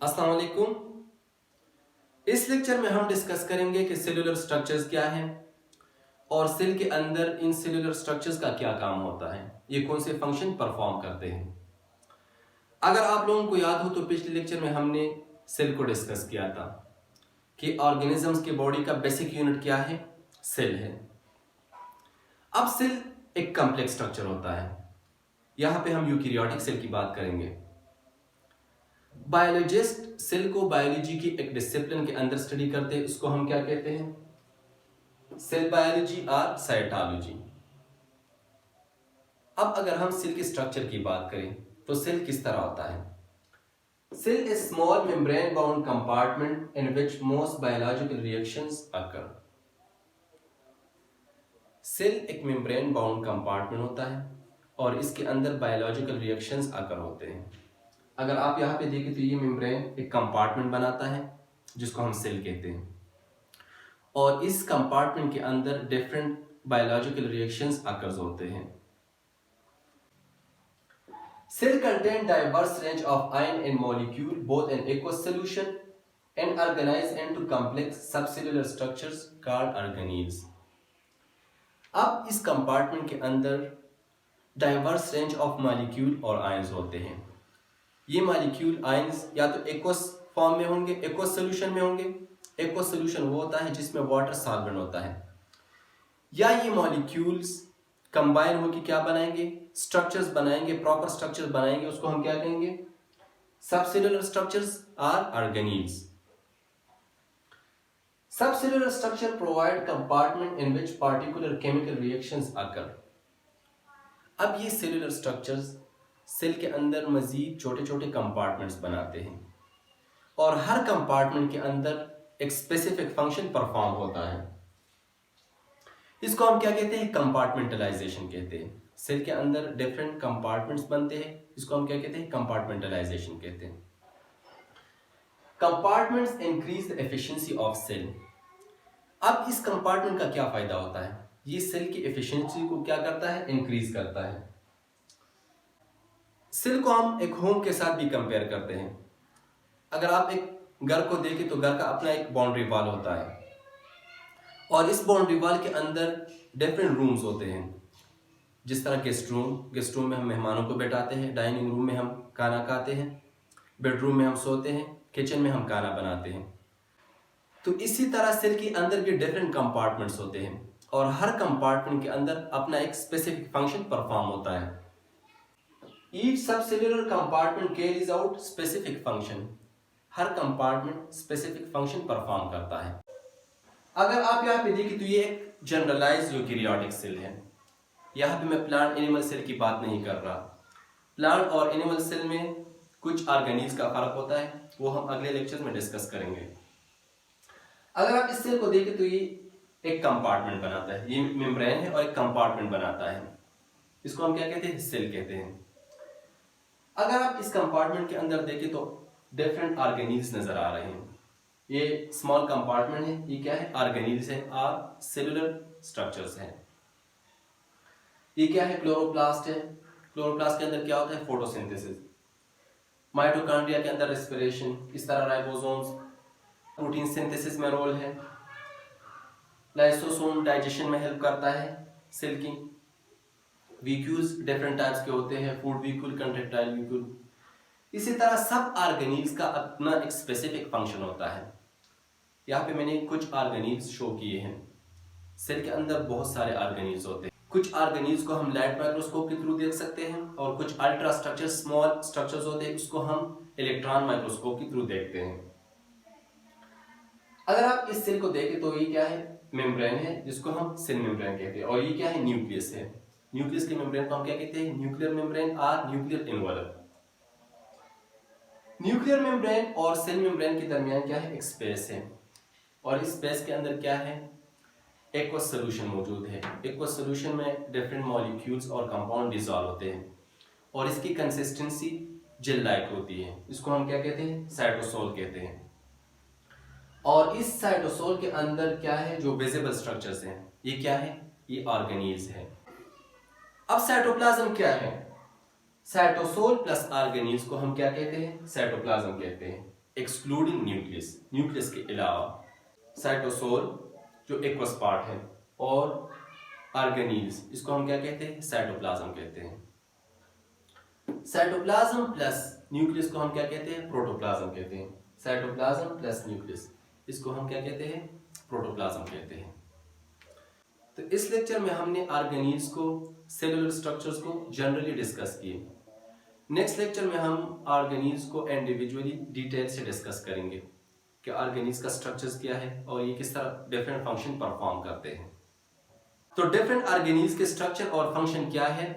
अस्सलाम वालेकुम। इस लेक्चर में हम डिस्कस करेंगे कि सेलुलर स्ट्रक्चर्स क्या हैं और सेल के अंदर इन सेलुलर स्ट्रक्चर्स का क्या काम होता है, ये कौन से फंक्शन परफॉर्म करते हैं। अगर आप लोगों को याद हो तो पिछले लेक्चर में हमने सेल को डिस्कस किया था कि ऑर्गेनिजम्स के बॉडी का बेसिक यूनिट क्या है, सेल है। अब सेल एक कॉम्प्लेक्स स्ट्रक्चर होता है। यहाँ पे हम यूकैरियोटिक सेल की बात करेंगे। बायोलॉजिस्ट सेल को बायोलॉजी की एक डिसिप्लिन के अंदर स्टडी करते हैं, उसको हम क्या कहते हैं, सेल बायोलॉजी और साइटोलॉजी। अब अगर हम सेल के स्ट्रक्चर की बात करें तो सेल किस तरह होता है। Cell is small membrane bound compartment in which most biological reactions occur. Cell एक मेम्ब्रेन बाउंड कंपार्टमेंट होता है और इसके अंदर बायोलॉजिकल रिएक्शंस अकर होते हैं। अगर आप यहाँ पे देखें तो ये मेम्ब्रेन एक कंपार्टमेंट बनाता है जिसको हम सेल कहते हैं, और इस कंपार्टमेंट के अंदर डिफरेंट बायोलॉजिकल रिएक्शंस अकर्स होते हैं। Cell contain diverse range of ion and molecule both in aqueous solution and organized into complex subcellular structures called organelles। अब इस कंपार्टमेंट के अंदर डाइवर्स रेंज ऑफ मॉलिक्यूल और आयंस होते हैं। ये मॉलिक्यूल आयंस या तो एक्वस फॉर्म में होंगे, एक्वस सोल्यूशन में होंगे। एक्वस सोल्यूशन वो होता है जिसमें वाटर सॉल्वेंट होता है, या ये मॉलिक्यूल्स कंबाइन होकर क्या बनाएंगे, स्ट्रक्चर्स बनाएंगे, प्रॉपर स्ट्रक्चर्स बनाएंगे, उसको हम क्या कहेंगे, subcellular structures or organelles. Subcellular structure provide compartment in which particular chemical reactions occur. अब ये सेलुलर स्ट्रक्चर्स सेल के अंदर मजीद छोटे छोटे कंपार्टमेंट्स बनाते हैं और हर कंपार्टमेंट के अंदर एक स्पेसिफिक फंक्शन परफॉर्म होता है। इसको हम क्या कहते हैं, कंपार्टमेंटलाइजेशन कहते हैं। सेल के अंदर डिफरेंट कंपार्टमेंट्स बनते हैं, इसको हम क्या कहते हैं, कंपार्टमेंटलाइजेशन कहते हैं। Compartments increase the efficiency of cell. अब इस कंपार्टमेंट का क्या फायदा होता है, ये सेल की एफिशिएंसी को क्या करता है, इंक्रीज करता है। सेल को हम एक होम के साथ भी कंपेयर करते हैं। अगर आप एक घर को देखें तो घर का अपना एक बाउंड्री वॉल होता है और इस बाउंड्री वॉल के अंदर डिफरेंट रूम्स होते हैं। जिस तरह गेस्ट रूम में हम मेहमानों को बैठाते हैं, डाइनिंग रूम में हम खाना खाते हैं, बेडरूम में हम सोते हैं, किचन में हम खाना बनाते हैं। तो इसी तरह सेल के अंदर भी डिफरेंट कंपार्टमेंट्स होते हैं और हर कंपार्टमेंट के अंदर अपना एक स्पेसिफिक फंक्शन परफॉर्म होता है। Each subcellular compartment carries out specific function. हर कंपार्टमेंट स्पेसिफिक फंक्शन परफॉर्म करता है। अगर आप यहाँ पे देखें तो ये एक जनरलाइज यूकैरियोटिक सेल है। यहाँ पे मैं प्लांट एनिमल सेल की बात नहीं कर रहा। प्लांट और एनिमल सेल में कुछ ऑर्गेनील्स का फर्क होता है, वो हम अगले लेक्चर में डिस्कस करेंगे। अगर आप इस सेल को देखें तो ये एक कंपार्टमेंट बनाता है, ये मेम्ब्रेन है और एक कंपार्टमेंट बनाता है, इसको हम क्या कहते हैं, सेल कहते हैं। अगर आप इस कंपार्टमेंट के अंदर देखें तो डिफरेंट ऑर्गेनील्स नजर आ रहे हैं। ये स्मॉल कंपार्टमेंट है, ये क्या है, ऑर्गेनील्स है और सेलुलर स्ट्रक्चर्स हैं। ये क्या है, क्लोरोप्लास्ट है। क्लोरोप्लास्ट के अंदर क्या होता है, फोटोसिंथेसिस। माइटोकॉन्ड्रिया के अंदर रेस्पिरेशन, इस तरह राइबोसोम्स प्रोटीन सिंथेसिस में रोल है। लाइसोसोम डाइजेशन में हेल्प करता है सेल की। वीक्यूल्स डिफरेंट टाइप्स के होते हैं, फूड वीक्यूल, कंट्रेक्टाइल वीक्यूल। इसी तरह सब ऑर्गेनील्स का अपना एक स्पेसिफिक फंक्शन होता है। यहाँ पे मैंने कुछ ऑर्गेनील्स शो किए हैं। सेल के अंदर बहुत सारे ऑर्गेनील्स होते हैं। कुछ ऑर्गेनील्स को हम लाइट माइक्रोस्कोप के थ्रू देख सकते हैं और कुछ अल्ट्रा स्ट्रक्चर स्मॉल स्ट्रक्चर्स होते हैं, उसको हम इलेक्ट्रॉन माइक्रोस्कोप के थ्रू देखते हैं। अगर आप इस सेल को देखें तो ये क्या है, मेम्ब्रेन है जिसको हम सेल मेम्ब्रेन कहते हैं, और ये क्या है, न्यूक्लियस है। न्यूक्लियस के मेम्ब्रेन को हम क्या कहते हैं, न्यूक्लियर मेम्ब्रेन और न्यूक्लियर इन्वॉल्व। न्यूक्लियर मेम्ब्रेन और सेल मेम्ब्रेन के दरमियान क्या है, एक स्पेस है, और इस स्पेस के अंदर क्या है, एक्वस सोल्यूशन मौजूद है। एक्वस सोल्यूशन में डिफरेंट मॉलिक्यूल्स और कंपाउंड डिसॉल्व होते हैं और इसकी कंसिस्टेंसी जेल लाइक होती है, इसको हम क्या कहते हैं, साइटोसोल कहते हैं। और इस साइटोसोल के अंदर क्या है, जो विजिबल स्ट्रक्चर्स हैं, ये क्या है, ये ऑर्गेनील्स है। अब साइटोप्लाज्म क्या है, साइटोसोल प्लस ऑर्गेनील्स को हम क्या कहते हैं, साइटोप्लाज्म कहते हैं। एक्सक्लूडिंग न्यूक्लियस, न्यूक्लियस के अलावा, साइटोसोल जो एक्वस पार्ट है, और ऑर्गेनील्स, इसको हम क्या कहते हैं, साइटोप्लाज्म कहते हैं। साइटोप्लाज्म प्लस न्यूक्लियस को हम क्या कहते हैं, प्रोटोप्लाज्म कहते हैं। साइटोप्लाज्म प्लस न्यूक्लियस, इसको हम क्या कहते हैं, प्रोटोप्लाज्म कहते हैं। तो इस लेक्चर में हमने ऑर्गेनील्स को, सेलुलर स्ट्रक्चर्स को जनरली डिस्कस किए। नेक्स्ट लेक्चर में हम ऑर्गेनील्स को इंडिविजुअली डिटेल से डिस्कस करेंगे कि ऑर्गेनील्स का स्ट्रक्चर्स क्या है और ये किस तरह डिफरेंट फंक्शन परफॉर्म करते हैं। तो डिफरेंट ऑर्गेनील्स के स्ट्रक्चर और फंक्शन क्या है,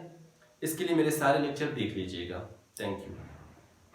इसके लिए मेरे सारे लेक्चर देख लीजिएगा। Thank you.